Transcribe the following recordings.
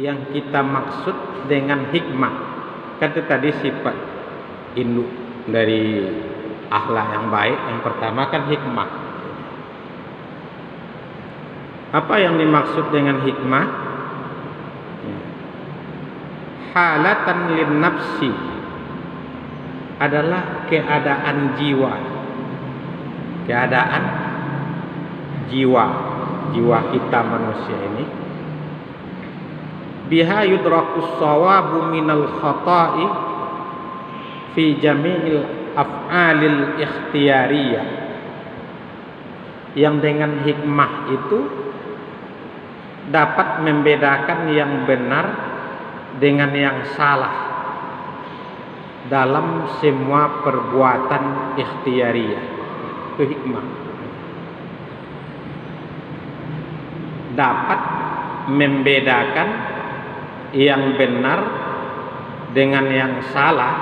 yang kita maksud dengan hikmah. Kan itu tadi sifat induk dari akhlak yang baik. Yang pertama kan hikmah. Apa yang dimaksud dengan hikmah? Halatan lin nafsi adalah keadaan jiwa. Keadaan jiwa kita manusia ini. Biha yudrakus shawabu minal khata'i fi jami'il af'alil ikhtiyariyah. Yang dengan hikmah itu dapat membedakan yang benar dengan yang salah dalam semua perbuatan ikhtiyariyah. Itu hikmah. Dapat membedakan yang benar dengan yang salah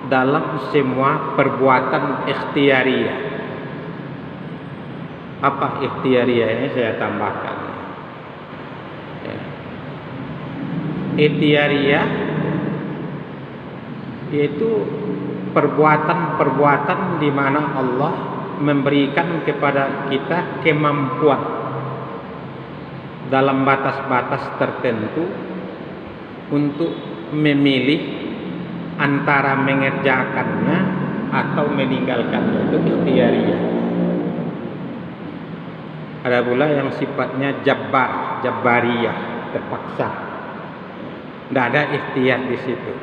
dalam semua perbuatan ikhtiyariyah. Apa ikhtiyariyah ini saya tambahkan. Ikhtiyariyah yaitu perbuatan-perbuatan di mana Allah memberikan kepada kita kemampuan dalam batas-batas tertentu untuk memilih antara mengerjakannya atau meninggalkannya. Itu ikhtiyariyah. Ada pula yang sifatnya jabariyah, terpaksa. Tidak ada ikhtiyar di situ.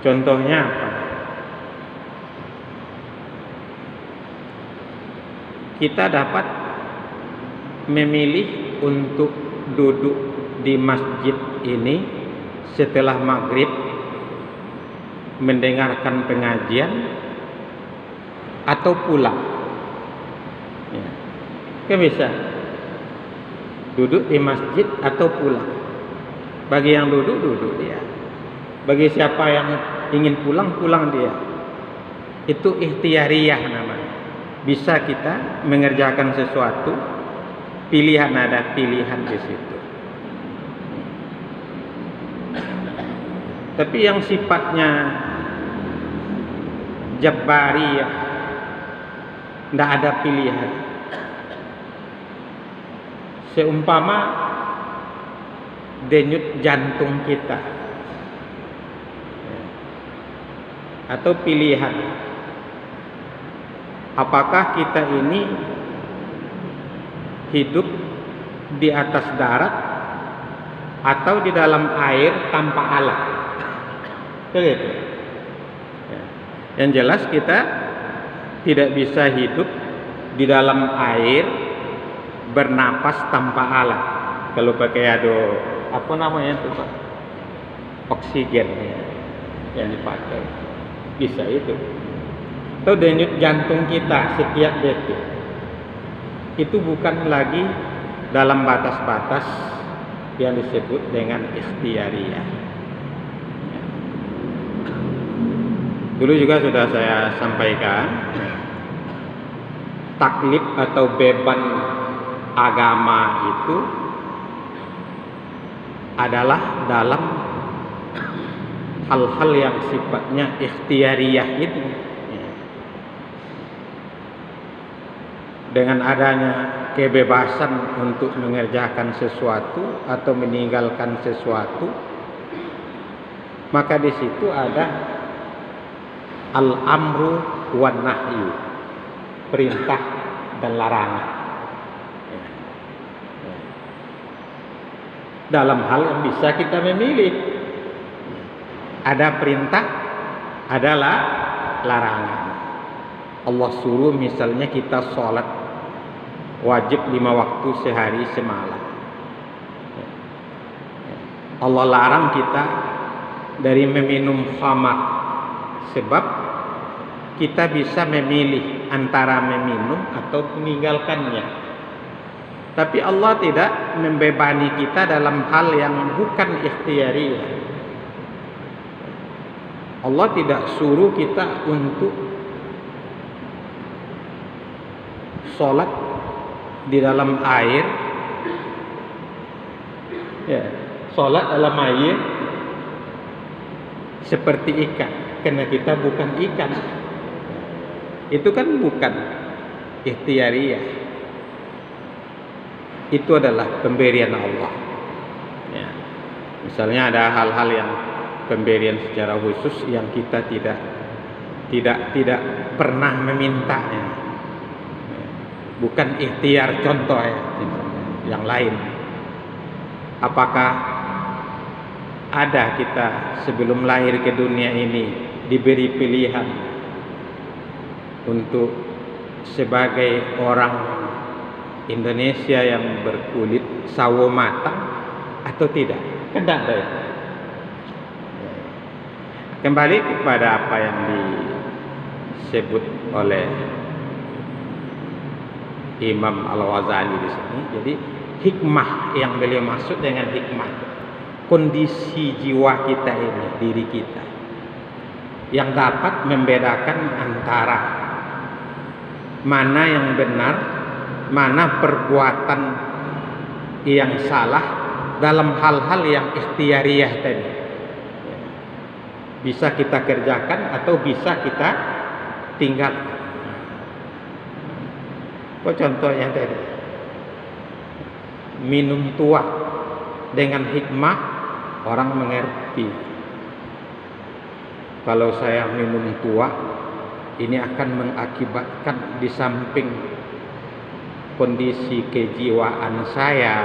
Contohnya apa? Kita dapat memilih untuk duduk di masjid ini setelah maghrib mendengarkan pengajian atau pulang. Kan bisa duduk di masjid atau pulang. Bagi yang duduk dia. Bagi siapa yang ingin pulang dia. Itu ikhtiyariyah namanya. Bisa kita mengerjakan sesuatu, ada pilihan di situ. Tapi yang sifatnya jabariyah, tidak ada pilihan. Seumpama denyut jantung kita atau pilihan, apakah kita ini hidup di atas darat atau di dalam air tanpa alat. Begitu. Yang jelas kita tidak bisa hidup di dalam air bernapas tanpa alat. Kalau pakai apa namanya itu Pak? Oksigen ya, yang dipakai. Bisa itu. Atau denyut jantung kita setiap detik. Itu bukan lagi dalam batas-batas yang disebut dengan ikhtiyariyah. Dulu juga sudah saya sampaikan, taklif atau beban agama itu adalah dalam hal-hal yang sifatnya ikhtiyariyah itu. Dengan adanya kebebasan untuk mengerjakan sesuatu atau meninggalkan sesuatu, maka di situ ada al-amru wan nahyu, perintah dan larangan. Dalam hal yang bisa kita memilih, ada perintah, adalah larangan. Allah suruh misalnya kita sholat wajib 5 waktu sehari semalam. Allah larang kita dari meminum khamar, sebab kita bisa memilih antara meminum atau meninggalkannya. Tapi Allah tidak membebani kita dalam hal yang bukan ikhtiyariyah. Allah tidak suruh kita untuk sholat di dalam air, ya, sholat dalam air seperti ikan, karena kita bukan ikan. Itu kan bukan ikhtiariyah, itu adalah pemberian Allah. Ya. Misalnya ada hal-hal yang pemberian secara khusus yang kita tidak pernah memintanya, bukan ikhtiar. Contoh ya, yang lain, apakah ada kita sebelum lahir ke dunia ini diberi pilihan untuk sebagai orang Indonesia yang berkulit sawo matang atau tidak? Kan tidak ada ya. Kembali kepada apa yang disebut oleh Imam Al-Ghazali di sini. Jadi hikmah yang beliau maksud dengan hikmah, kondisi jiwa kita ini, diri kita, yang dapat membedakan antara mana yang benar, mana perbuatan yang salah dalam hal-hal yang ikhtiariyah tadi. Bisa kita kerjakan atau bisa kita tinggalkan. Contohnya tadi, minum tua dengan hikmah, orang mengerti. Kalau saya minum tua, ini akan mengakibatkan di samping kondisi kejiwaan saya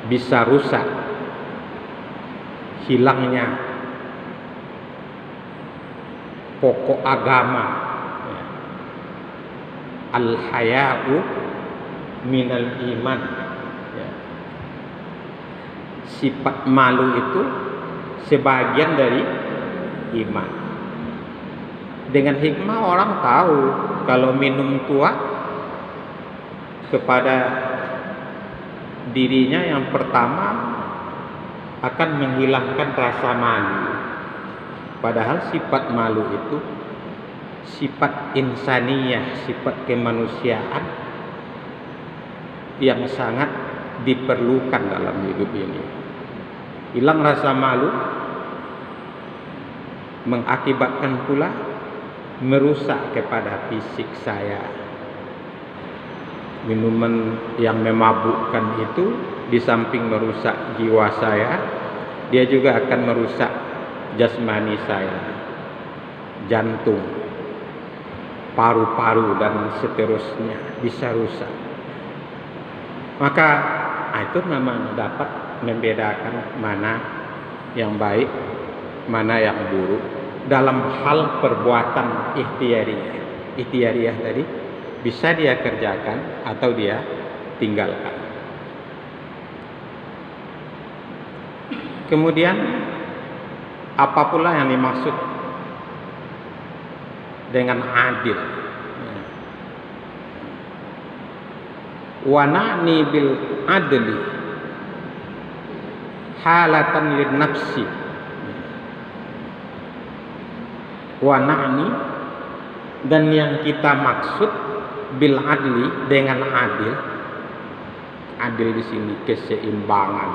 bisa rusak, hilangnya pokok agama, al-haya'u minal iman. Sifat malu itu sebagian dari iman. Dengan hikmah orang tahu kalau minum tua kepada dirinya yang pertama akan menghilangkan rasa malu. Padahal sifat malu itu sifat insaniyah, sifat kemanusiaan yang sangat diperlukan dalam hidup ini. Hilang rasa malu mengakibatkan pula merusak kepada fisik saya. Minuman yang memabukkan itu di samping merusak jiwa saya, dia juga akan merusak jasmani saya, jantung, paru-paru dan seterusnya bisa rusak. Maka itu namanya dapat membedakan mana yang baik, mana yang buruk dalam hal perbuatan ikhtiariyah. Ikhtiariyah tadi bisa dia kerjakan atau dia tinggalkan. Kemudian apa pula yang dimaksud dengan adil? Wa na'ni bil adli halatan lin nafsi. Wa na'ni, dan yang kita maksud bil adli dengan adil. Adil di sini keseimbangan.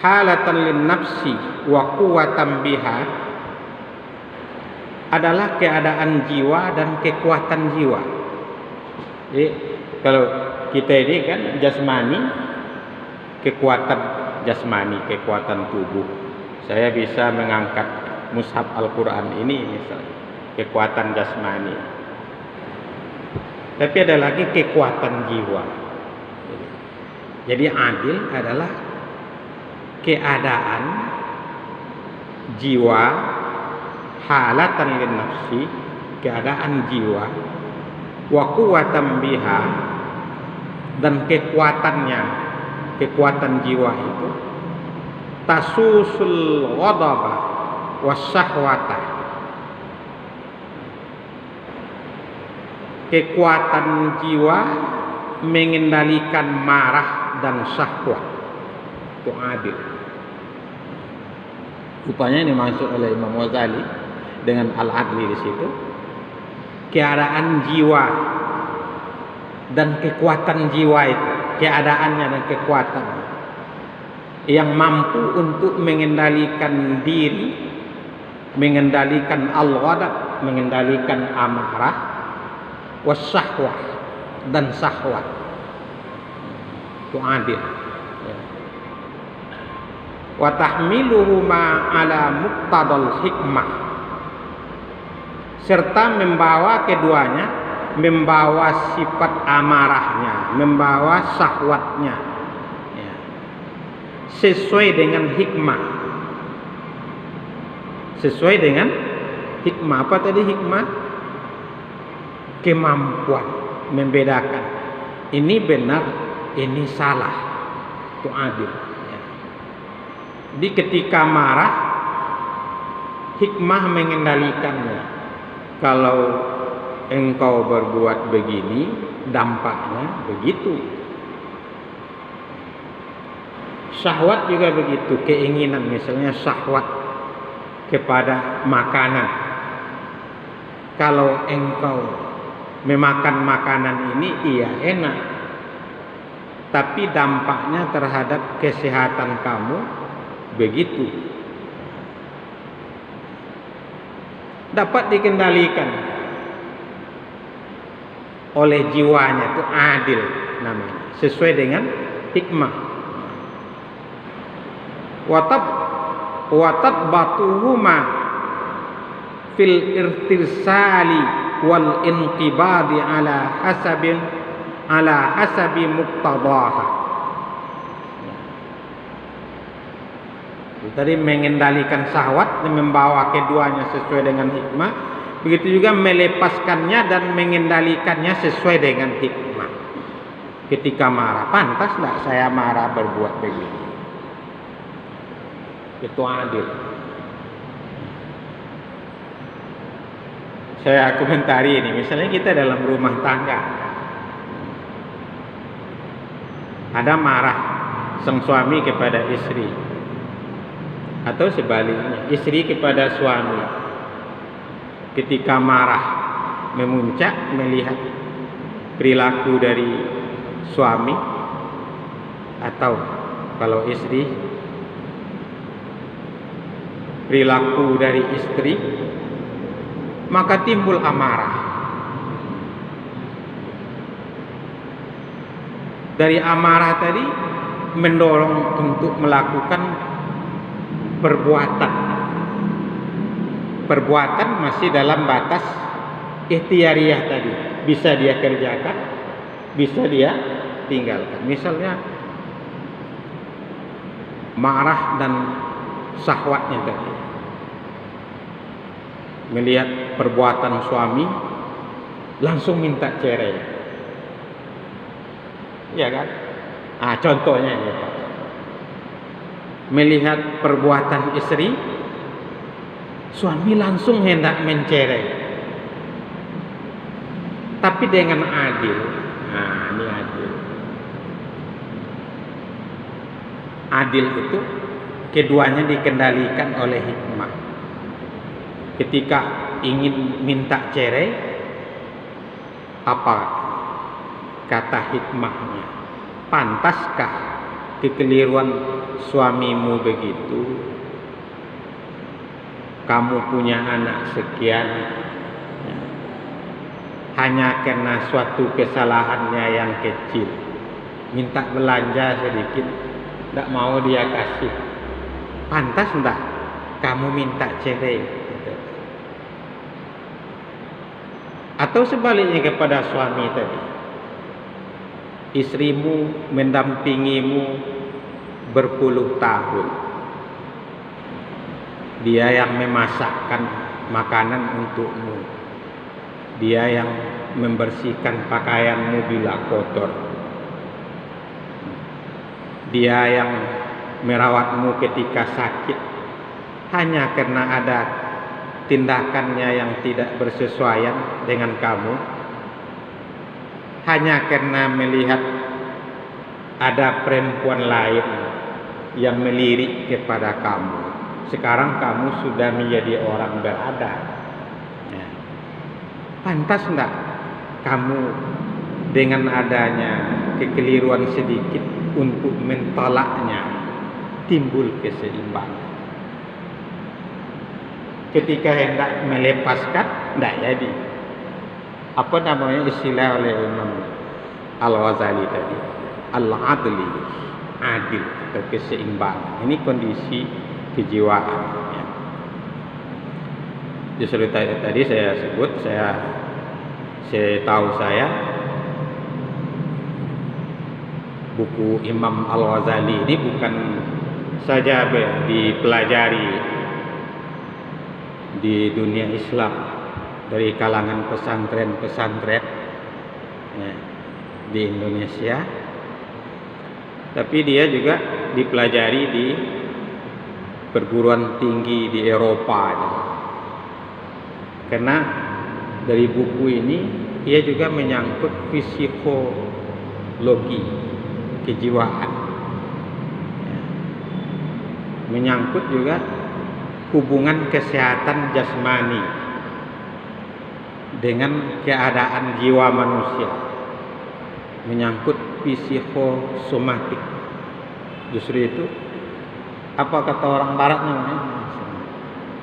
Halatan lin nafsi wa quwwatan biha adalah keadaan jiwa dan kekuatan jiwa. Jadi kalau kita ini kan jasmani, kekuatan jasmani, kekuatan tubuh. Saya bisa mengangkat mushaf Al-Quran ini misalnya, kekuatan jasmani. Tapi ada lagi kekuatan jiwa. Jadi adil adalah keadaan jiwa, halatan lin nafsi, keadaan jiwa, wa quwwatan biha, dan kekuatannya, kekuatan jiwa itu tasusul ghadaba wasyahwata, kekuatan jiwa mengendalikan marah dan syahwat. Itu adil. Rupanya ini dimaksud oleh Imam Ghazali dengan al-adli di situ, keadaan jiwa dan kekuatan jiwa itu, keadaannya dan kekuatan yang mampu untuk mengendalikan diri, mengendalikan al-ghadab, mengendalikan amarah, wasyahwah dan syahwat. Itu adil. Wa tahmiluhuma ala muqtadal hikmah, serta membawa keduanya, membawa sifat amarahnya, membawa syahwatnya, ya, sesuai dengan hikmah. Sesuai dengan hikmah. Apa tadi hikmah? Kemampuan membedakan ini benar, ini salah. Itu adil. Di ketika marah, hikmah mengendalikannya. Kalau engkau berbuat begini, dampaknya begitu. Syahwat juga begitu, keinginan, misalnya syahwat kepada makanan. Kalau engkau memakan makanan ini, iya enak, tapi dampaknya terhadap kesehatan kamu begitu. Dapat dikendalikan oleh jiwanya, itu adil namanya, sesuai dengan hikmah. Watat batuhuma fil irtisali wal inqibadi ala hasabi muqtadaha. Tadi mengendalikan syahwat dan membawa keduanya sesuai dengan hikmah. Begitu juga melepaskannya dan mengendalikannya sesuai dengan hikmah. Ketika marah, pantas tidak saya marah berbuat begini? Itu adil. Saya komentari ini, misalnya kita dalam rumah tangga, ada marah sang suami kepada istri, atau sebaliknya istri kepada suami. Ketika marah memuncak melihat perilaku dari suami, atau kalau istri perilaku dari istri, maka timbul amarah. Dari amarah tadi mendorong untuk melakukan perbuatan masih dalam batas ikhtiariyah tadi, bisa dia kerjakan, bisa dia tinggalkan. Misalnya marah dan syahwatnya tadi, melihat perbuatan suami langsung minta cerai, ya kan? Contohnya ya, Pak. Melihat perbuatan istri, suami langsung hendak mencerai, tapi dengan adil. Ini adil. Adil itu keduanya dikendalikan oleh hikmah. Ketika ingin minta cerai, apa kata hikmahnya? Pantaskah kekeliruan suamimu begitu? Kamu punya anak sekian, hanya karena suatu kesalahannya yang kecil, minta belanja sedikit, tidak mau dia kasih. Pantas enggak kamu minta cerai? Atau sebaliknya kepada suami tadi, istrimu mendampingimu berpuluh tahun, dia yang memasakkan makanan untukmu, dia yang membersihkan pakaianmu bila kotor, dia yang merawatmu ketika sakit, hanya karena ada tindakannya yang tidak bersesuaian dengan kamu, hanya karena melihat ada perempuan lain yang melirik kepada kamu, sekarang kamu sudah menjadi orang berada. pantas enggak kamu dengan adanya kekeliruan sedikit untuk mentolaknya timbul keseimbangan. Ketika hendak melepaskan, tidak jadi. Apa namanya istilah oleh Imam Al-Ghazali tadi? Al-adli, adil atau keseimbangan. Ini kondisi kejiwaan. Ya. Justru tadi saya sebut, setahu saya buku Imam Al-Ghazali ini bukan saja dipelajari di dunia Islam dari kalangan pesantren-pesantren ya, di Indonesia, tapi dia juga dipelajari di perguruan tinggi di Eropa ya. Karena dari buku ini ia juga menyangkut psikologi kejiwaan ya. Menyangkut juga hubungan kesehatan jasmani dengan keadaan jiwa manusia, menyangkut psikosomatik. Justru itu apa kata orang barat namanya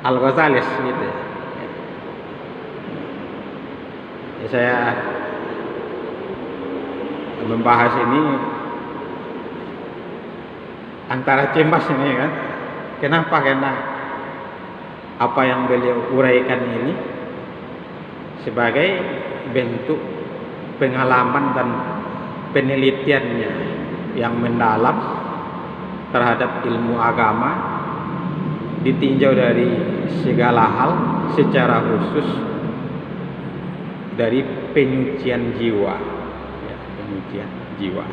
Al-Ghazalis gitu ya. Saya membahas ini antara cemas ini kan. Kenapa? Karena apa yang beliau uraikan ini sebagai bentuk pengalaman dan penelitiannya yang mendalam terhadap ilmu agama, ditinjau dari segala hal, secara khusus dari penyucian jiwa ya, penyucian jiwa.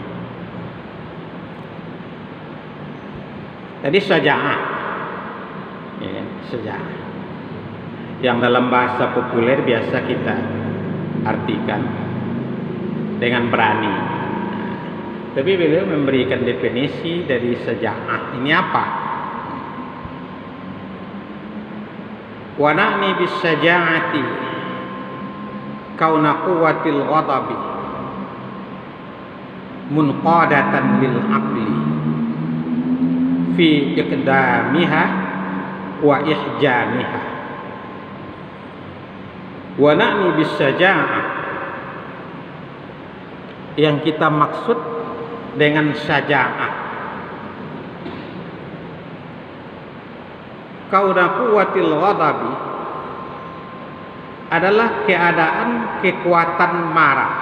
Tadi syaja'ah ya, syaja'ah yang dalam bahasa populer biasa kita artikan dengan berani. Tapi beliau memberikan definisi dari syaja'ah ini apa? Wa na'ni bis syaja'ati kauna quwwatil ghadabi munqadatan lil aqli fi iqdamiha wa ihjamiha. Wa na'ni bis syaja'ah, yang kita maksud dengan syaja'ah kauna quwwatil ghadabi adalah keadaan kekuatan marah.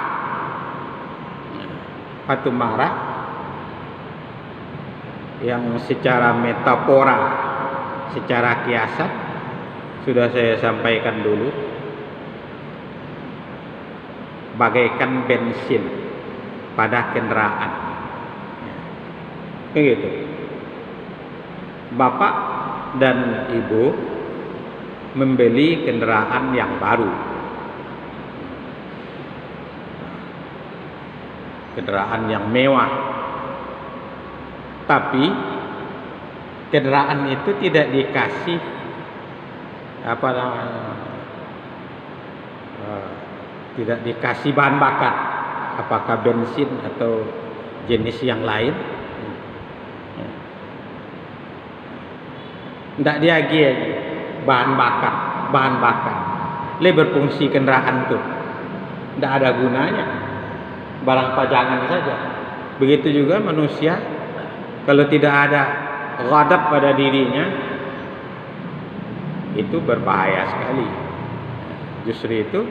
Atau marah yang secara metafora, secara kiasan sudah saya sampaikan dulu, bagaikan bensin pada kendaraan. Begitu. Bapak dan ibu membeli kendaraan yang baru, kendaraan yang mewah, tapi kendaraan itu tidak dikasih apa namanya, tidak dikasih bahan bakar, apakah bensin atau jenis yang lain. Tidak diagi bahan bakar. Berfungsi kendaraan itu tidak ada gunanya, barang pajangan saja. Begitu juga manusia, kalau tidak ada ghadab pada dirinya, itu berbahaya sekali. Justru itu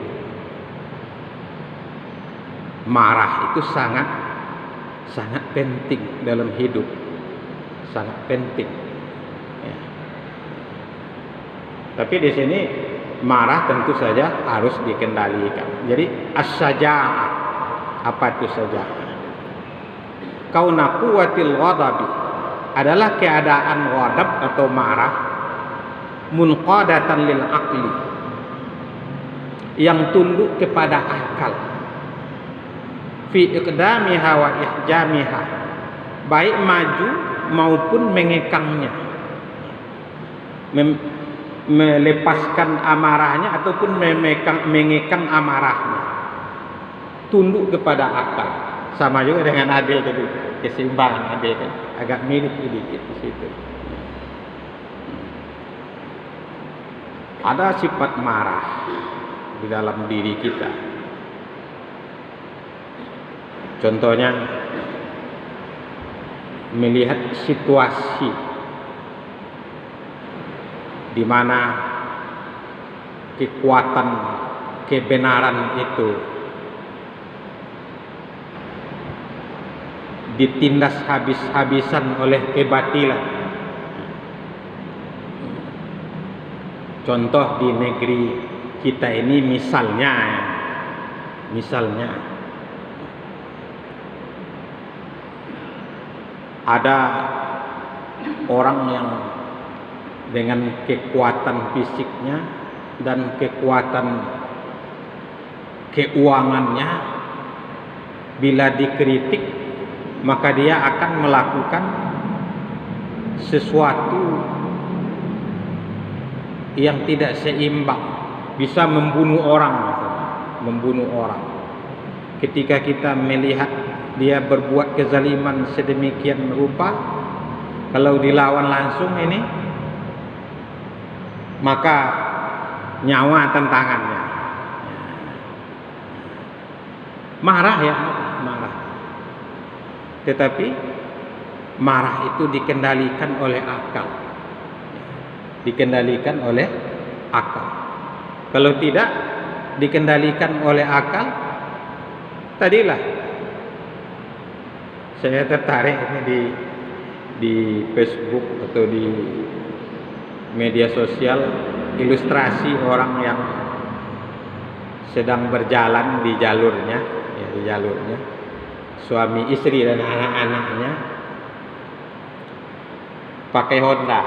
marah itu sangat penting dalam hidup, sangat penting. Ya. Tapi di sini marah tentu saja harus dikendalikan. Jadi as-syaja'ah, apa itu syaja'ah? Kauna quwwatil ghadabi adalah keadaan ghadab atau marah munqadatan lil aqli, yang tunduk kepada akal, fi iqdamiha wa ihjamiha, baik maju maupun mengekangnya, melepaskan amarahnya ataupun mengekang amarahnya, tunduk kepada akal. Sama juga dengan adil tadi, keseimbangan adil kan agak mirip sedikit di situ. Ada sifat marah di dalam diri kita. Contohnya melihat situasi di mana kekuatan kebenaran itu ditindas habis-habisan oleh kebatilan. Contoh di negeri kita ini misalnya ada orang yang dengan kekuatan fisiknya dan kekuatan keuangannya, bila dikritik maka dia akan melakukan sesuatu yang tidak seimbang, bisa membunuh orang. Ketika kita melihat dia berbuat kezaliman sedemikian rupa, kalau dilawan langsung ini, maka nyawa tantangannya. Marah. Tetapi marah itu dikendalikan oleh akal. Kalau tidak dikendalikan oleh akal, tadilah saya tertarik ini di Facebook atau di media sosial, ilustrasi orang yang sedang berjalan di jalurnya, suami istri dan anak-anaknya pakai Honda.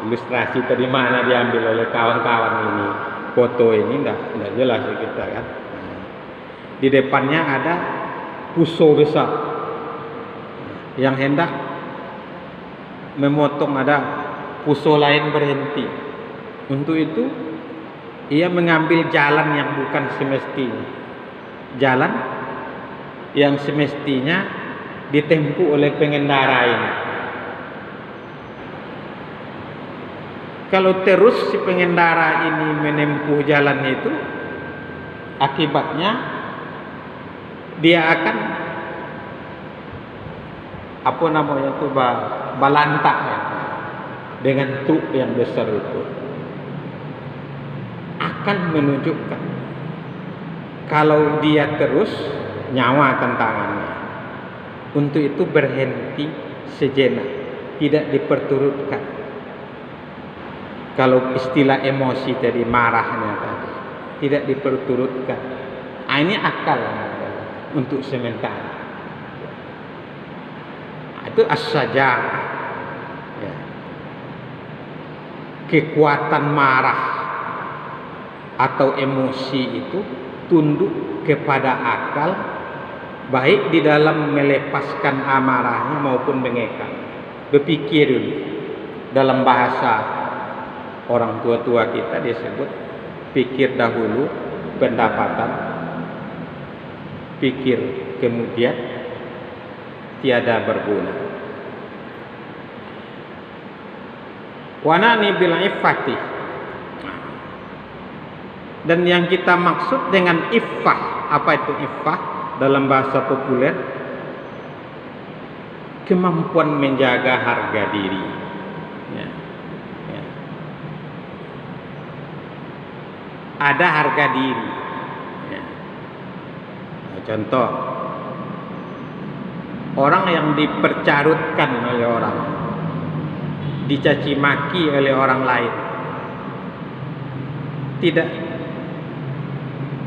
Ilustrasi dari mana diambil oleh kawan-kawan ini, foto ini tidak jelas kita kan. Di depannya ada puso besar yang hendak memotong, ada puso lain berhenti. Untuk itu ia mengambil jalan yang bukan semestinya, jalan yang semestinya ditempuh oleh pengendara ini. Kalau terus si pengendara ini menempuh jalan itu, akibatnya dia akan balantak ya, dengan truk yang besar itu. Akan menunjukkan kalau dia terus, nyawa tantangannya. Untuk itu berhenti sejenak, tidak diperturutkan. Kalau istilah emosi tadi, marahnya tadi, tidak diperturutkan. Ini akal untuk sementara. Itu as-saja'ah. Ya. Kekuatan marah atau emosi itu tunduk kepada akal, baik di dalam melepaskan amarahnya maupun mengekang. Berpikir dulu. Dalam bahasa orang tua-tua kita disebut pikir dahulu, pendapatan, pikir kemudian, tiada berguna. Wanani bil iffati. Dan yang kita maksud dengan iffah, apa itu iffah dalam bahasa populer? Kemampuan menjaga harga diri. Ya. Ada harga diri. Ya. Contoh, orang yang dipercarutkan oleh orang, dicaci maki oleh orang lain, tidak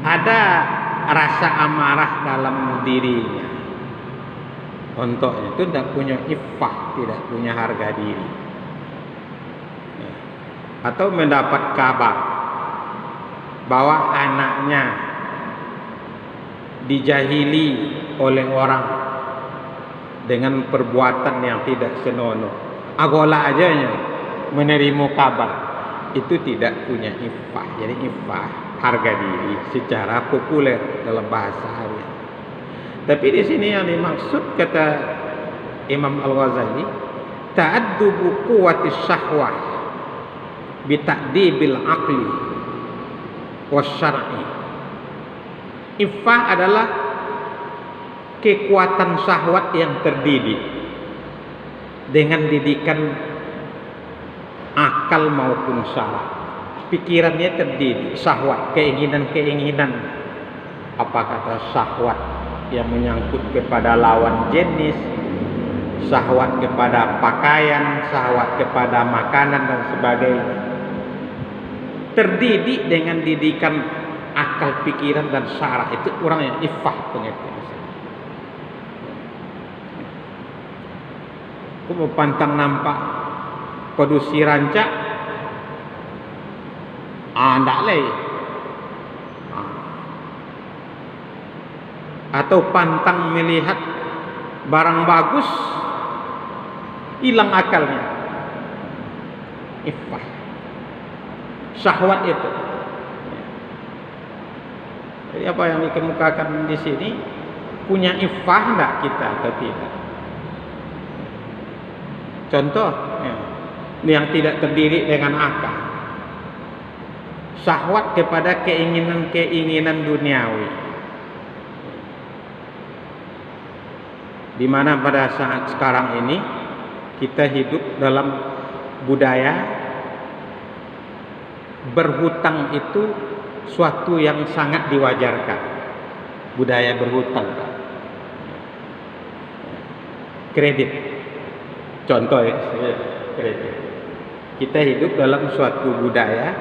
ada rasa amarah dalam dirinya. Contohnya itu tidak punya iffah, tidak punya harga diri. Ya. Atau mendapat kabar bahwa anaknya dijahili oleh orang dengan perbuatan yang tidak senonoh. Agola ajanya menerima kabar, itu tidak punya iffah. Jadi iffah harga diri secara populer dalam bahasa harian. Tapi di sini yang dimaksud kata Imam Al-Ghazali, ta'addubu quwwati syahwah bi ta'dibil aqli wasyar'i. Iffah adalah kekuatan syahwat yang terdidik dengan didikan akal maupun syara. Pikirannya terdidik, syahwat, keinginan-keinginan. Apa kata syahwat yang menyangkut kepada lawan jenis, syahwat kepada pakaian, syahwat kepada makanan dan sebagainya. Terdidik dengan didikan akal, pikiran dan syara. Itu orang yang iffah pengertian. Aku mau pantang nampak produksi rancak, ndak leh. Atau pantang melihat barang bagus, hilang akalnya. Iffah, syahwat itu. Jadi apa yang dikemukakan di sini, punya iffah enggak kita atau tidak? Contoh yang tidak terdiri dengan akal, syahwat kepada keinginan-keinginan duniawi, di mana pada saat sekarang ini kita hidup dalam budaya berhutang. Itu suatu yang sangat diwajarkan, budaya berhutang, kredit. Contoh ya, kredit. Kita hidup dalam suatu budaya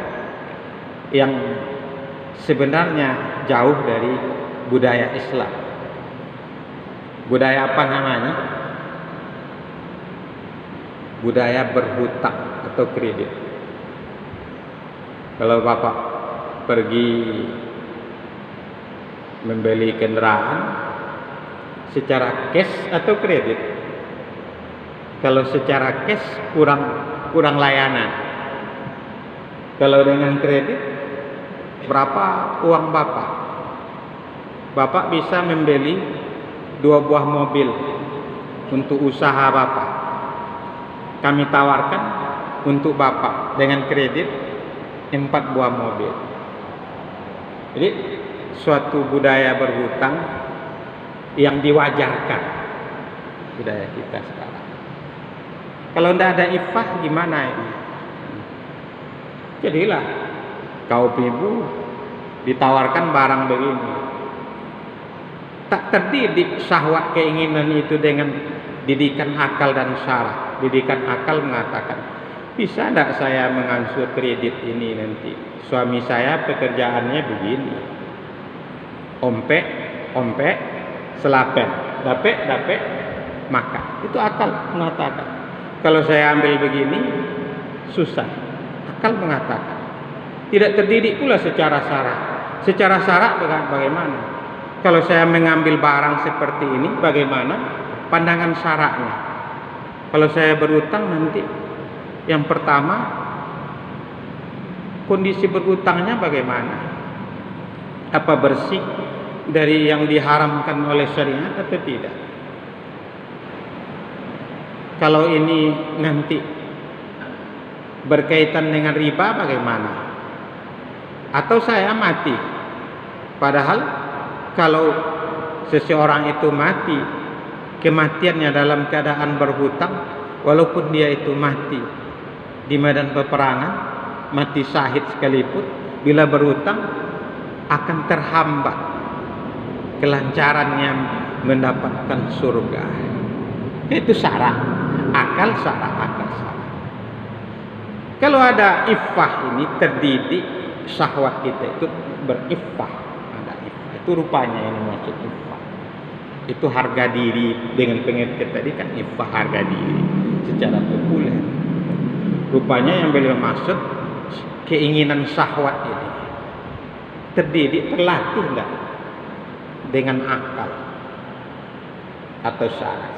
yang sebenarnya jauh dari budaya Islam. Budaya apa namanya? Budaya berhutang atau kredit. Kalau Bapak pergi membeli kendaraan secara cash atau kredit? Kalau secara cash kurang layanan. Kalau dengan kredit, berapa uang Bapak? Bapak bisa membeli 2 buah mobil untuk usaha Bapak. Kami tawarkan untuk Bapak dengan kredit 4 buah mobil. Jadi suatu budaya berhutang yang diwajarkan, budaya kita sekarang. Kalau tidak ada iffah gimana ini? Jadilah kaum ibu ditawarkan barang begini, tak terdidik syahwat keinginan itu dengan didikan akal dan syara. Didikan akal mengatakan, bisa tidak saya mengansur kredit ini nanti? Suami saya pekerjaannya begini, ompek, selapen, dapet, maka itu akal mengatakan. Kalau saya ambil begini, susah. Akal mengatakan. Tidak terdidik pula secara syara. Secara syara bagaimana? Kalau saya mengambil barang seperti ini, bagaimana pandangan syara'nya? Kalau saya berutang nanti, yang pertama, kondisi berutangnya bagaimana? Apa bersih dari yang diharamkan oleh syariat atau tidak? Kalau ini nanti berkaitan dengan riba bagaimana? Atau saya mati? Padahal kalau seseorang itu mati, kematiannya dalam keadaan berhutang, walaupun dia itu mati di medan peperangan, mati syahid sekalipun, bila berhutang akan terhambat kelancarannya mendapatkan surga. Itu syarat. Akal syara. Kalau ada iffah ini terdidik, syahwat kita itu beriffah, ada iffah. Itu rupanya yang maksud iffah. Itu harga diri dengan pengertian tadi kan iffah harga diri secara populer. Rupanya yang beliau maksud keinginan syahwat ini terdidik, terlatih enggak dengan akal atau syara.